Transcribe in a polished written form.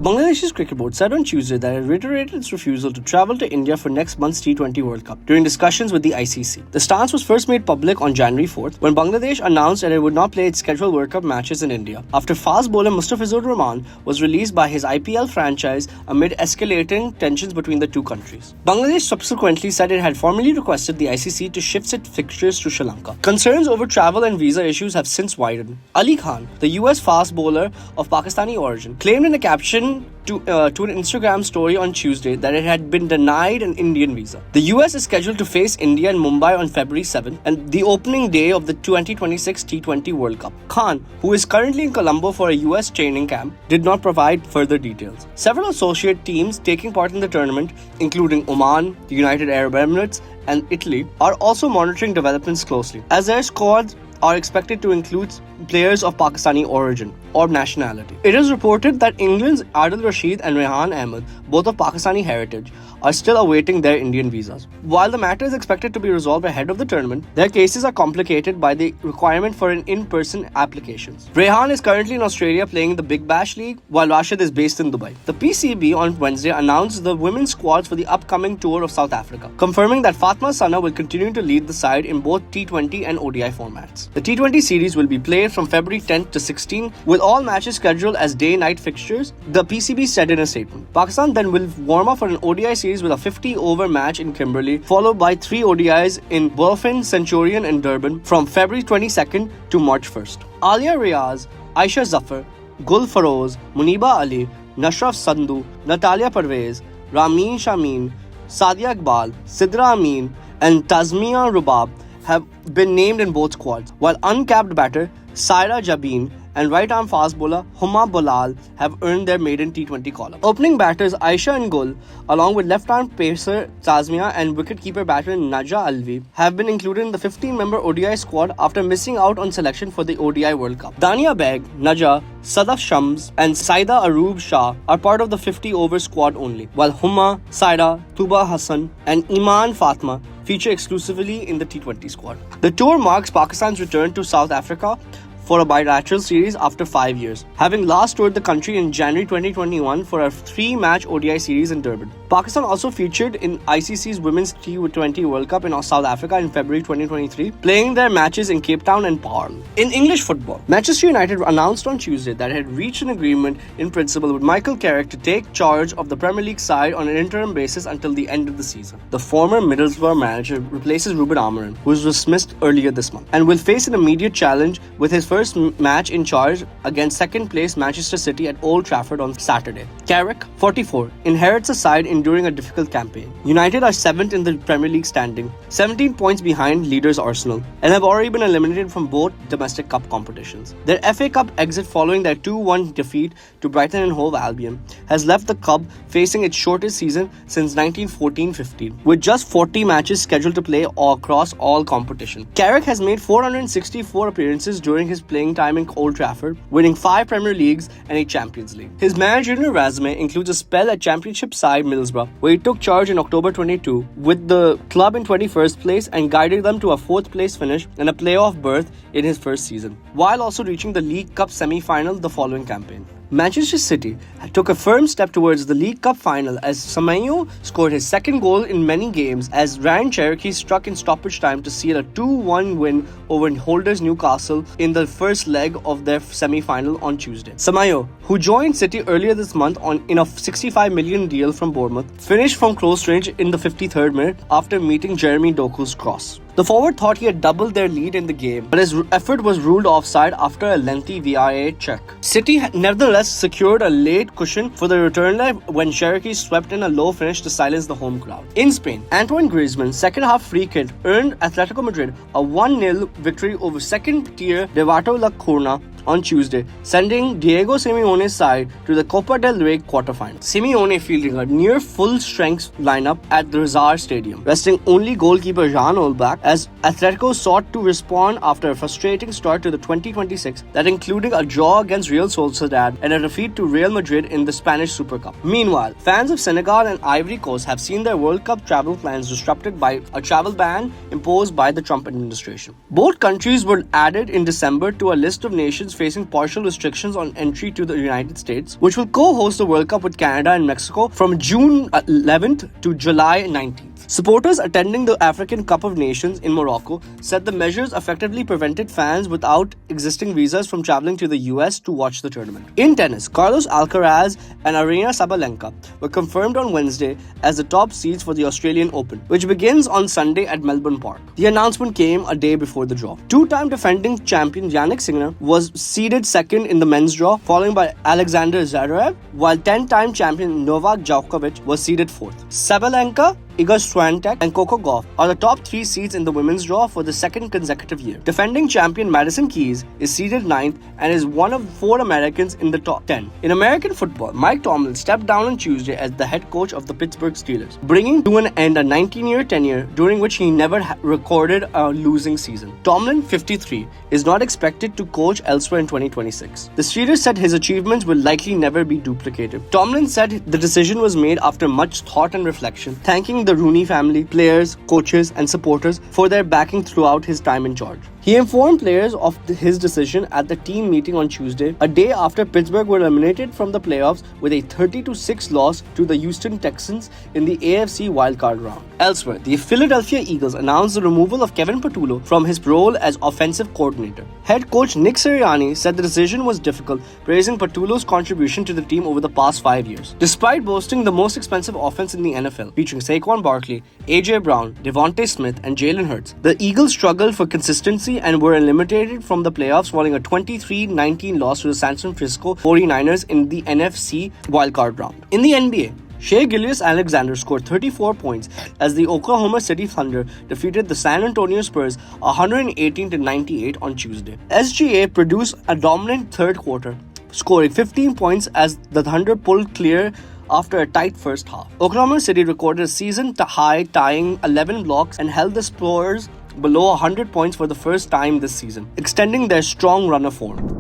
Bangladesh's cricket board said on Tuesday that it reiterated its refusal to travel to India for next month's T20 World Cup during discussions with the ICC. The stance was first made public on January 4th when Bangladesh announced that it would not play its scheduled World Cup matches in India after fast bowler Mustafizur was released by his IPL franchise amid escalating tensions between the two countries. Bangladesh subsequently said it had formally requested the ICC to shift its fixtures to Sri Lanka. Concerns over travel and visa issues have since widened. Ali Khan, the US fast bowler of Pakistani origin, claimed in a caption to an Instagram story on Tuesday that it had been denied an Indian visa. The US is scheduled to face India in Mumbai on February 7th and the opening day of the 2026 T20 World Cup. Khan, who is currently in Colombo for a US training camp, did not provide further details. Several associate teams taking part in the tournament, including Oman, the United Arab Emirates, and Italy, are also monitoring developments closely, as their squads are expected to include players of Pakistani origin or nationality. It is reported that England's Adil Rashid and Rehan Ahmed, both of Pakistani heritage, are still awaiting their Indian visas. While the matter is expected to be resolved ahead of the tournament, their cases are complicated by the requirement for an in-person applications. Rehan is currently in Australia playing in the Big Bash League, while Rashid is based in Dubai. The PCB on Wednesday announced the women's squads for the upcoming tour of South Africa, confirming that Fatima Sana will continue to lead the side in both T20 and ODI formats. The T20 series will be played from February 10th to 16th, with all matches scheduled as day-night fixtures, the PCB said in a statement. Pakistan then will warm up for an ODI series with a 50-over match in Kimberley, followed by 3 ODIs in Burfin, Centurion and Durban from February 22nd to March 1st. Alia Riaz, Aisha Zafar, Gul Faroz, Muniba Ali, Nashraf Sandhu, Natalia Parvez, Ramin Shameen, Sadia Iqbal, Sidra Amin and Tazmia Rubab have been named in both squads, while uncapped batter Saira Jabin and right-arm fast bowler Huma Bolal have earned their maiden T20 column. Opening batters Aisha and Gul, along with left-arm pacer Tazmia and wicket-keeper batter Naja Alvi, have been included in the 15-member ODI squad after missing out on selection for the ODI World Cup. Dania Beg, Naja, Sadaf Shams and Saida Aroob Shah are part of the 50-over squad only, while Huma, Saida, Tuba Hassan and Iman Fatma feature exclusively in the T20 squad. The tour marks Pakistan's return to South Africa for a bilateral series after 5 years, having last toured the country in January 2021 for a 3-match ODI series in Durban. Pakistan also featured in ICC's Women's T20 World Cup in South Africa in February 2023, playing their matches in Cape Town and Paarl. In English football, Manchester United announced on Tuesday that it had reached an agreement in principle with Michael Carrick to take charge of the Premier League side on an interim basis until the end of the season. The former Middlesbrough manager replaces Ruben Amorim, who was dismissed earlier this month, and will face an immediate challenge with his first match in charge against second-place Manchester City at Old Trafford on Saturday. Carrick, 44, inherits a side enduring a difficult campaign. United are 7th in the Premier League standing, 17 points behind leaders Arsenal, and have already been eliminated from both domestic cup competitions. Their FA Cup exit following their 2-1 defeat to Brighton and Hove Albion has left the club facing its shortest season since 1914-15, with just 40 matches scheduled to play across all competition. Carrick has made 464 appearances during his playing time in Old Trafford, winning 5 Premier Leagues and a Champions League. His managerial resume includes a spell at Championship side Middlesbrough, where he took charge in October 22 with the club in 21st place and guided them to a 4th place finish and a playoff berth in his first season, while also reaching the League Cup semi-final the following campaign. Manchester City took a firm step towards the League Cup final as Samayo scored his second goal in many games as Ryan Cherokee struck in stoppage time to seal a 2-1 win over holders Newcastle in the first leg of their semi-final on Tuesday. Samayo, who joined City earlier this month in a $65 million deal from Bournemouth, finished from close range in the 53rd minute after meeting Jeremy Doku's cross. The forward thought he had doubled their lead in the game, but his effort was ruled offside after a lengthy VAR check. City nevertheless secured a late cushion for the return leg when Cherokee swept in a low finish to silence the home crowd. In Spain, Antoine Griezmann's second-half free kick earned Atletico Madrid a 1-0 victory over second-tier Deportivo La Coruña on Tuesday, sending Diego Simeone's side to the Copa del Rey quarterfinal. Simeone fielding a near full-strength lineup at the Rizal Stadium, resting only goalkeeper Jan Olbach as Atletico sought to respond after a frustrating start to the 2026 that included a draw against Real Sociedad and a defeat to Real Madrid in the Spanish Super Cup. Meanwhile, fans of Senegal and Ivory Coast have seen their World Cup travel plans disrupted by a travel ban imposed by the Trump administration. Both countries were added in December to a list of nations nations facing partial restrictions on entry to the United States, which will co-host the World Cup with Canada and Mexico from June 11th to July 19th. Supporters attending the African Cup of Nations in Morocco said the measures effectively prevented fans without existing visas from traveling to the US to watch the tournament. In tennis, Carlos Alcaraz and Arena Sabalenka were confirmed on Wednesday as the top seeds for the Australian Open, which begins on Sunday at Melbourne Park. The announcement came a day before the draw. Two-time defending champion Jannik Sinner was seeded second in the men's draw, followed by Alexander Zverev, while 10-time champion Novak Djokovic was seeded fourth. Sabalenka, Iga Swiatek and Coco Gauff are the top three seeds in the women's draw for the second consecutive year. Defending champion Madison Keys is seeded ninth and is one of 4 Americans in the top 10. In American football, Mike Tomlin stepped down on Tuesday as the head coach of the Pittsburgh Steelers, bringing to an end a 19-year tenure during which he never recorded a losing season. Tomlin, 53, is not expected to coach elsewhere in 2026. The Steelers said his achievements will likely never be duplicated. Tomlin said the decision was made after much thought and reflection, thanking the Rooney family, players, coaches, and supporters for their backing throughout his time in charge. He informed players of his decision at the team meeting on Tuesday, a day after Pittsburgh were eliminated from the playoffs with a 30-6 loss to the Houston Texans in the AFC wildcard round. Elsewhere, the Philadelphia Eagles announced the removal of Kevin Patullo from his role as offensive coordinator. Head coach Nick Sirianni said the decision was difficult, praising Patullo's contribution to the team over the past 5 years. Despite boasting the most expensive offense in the NFL, featuring Saquon Barkley, AJ Brown, Devontae Smith, and Jalen Hurts, the Eagles struggled for consistency and were eliminated from the playoffs following a 23-19 loss to the San Francisco 49ers in the NFC wildcard round. In the NBA, Shai Gilgeous-Alexander scored 34 points as the Oklahoma City Thunder defeated the San Antonio Spurs 118-98 on Tuesday. SGA produced a dominant third quarter, scoring 15 points as the Thunder pulled clear after a tight first half. Oklahoma City recorded a season-high tying 11 blocks and held the Spurs below 100 points for the first time this season, extending their strong run of form.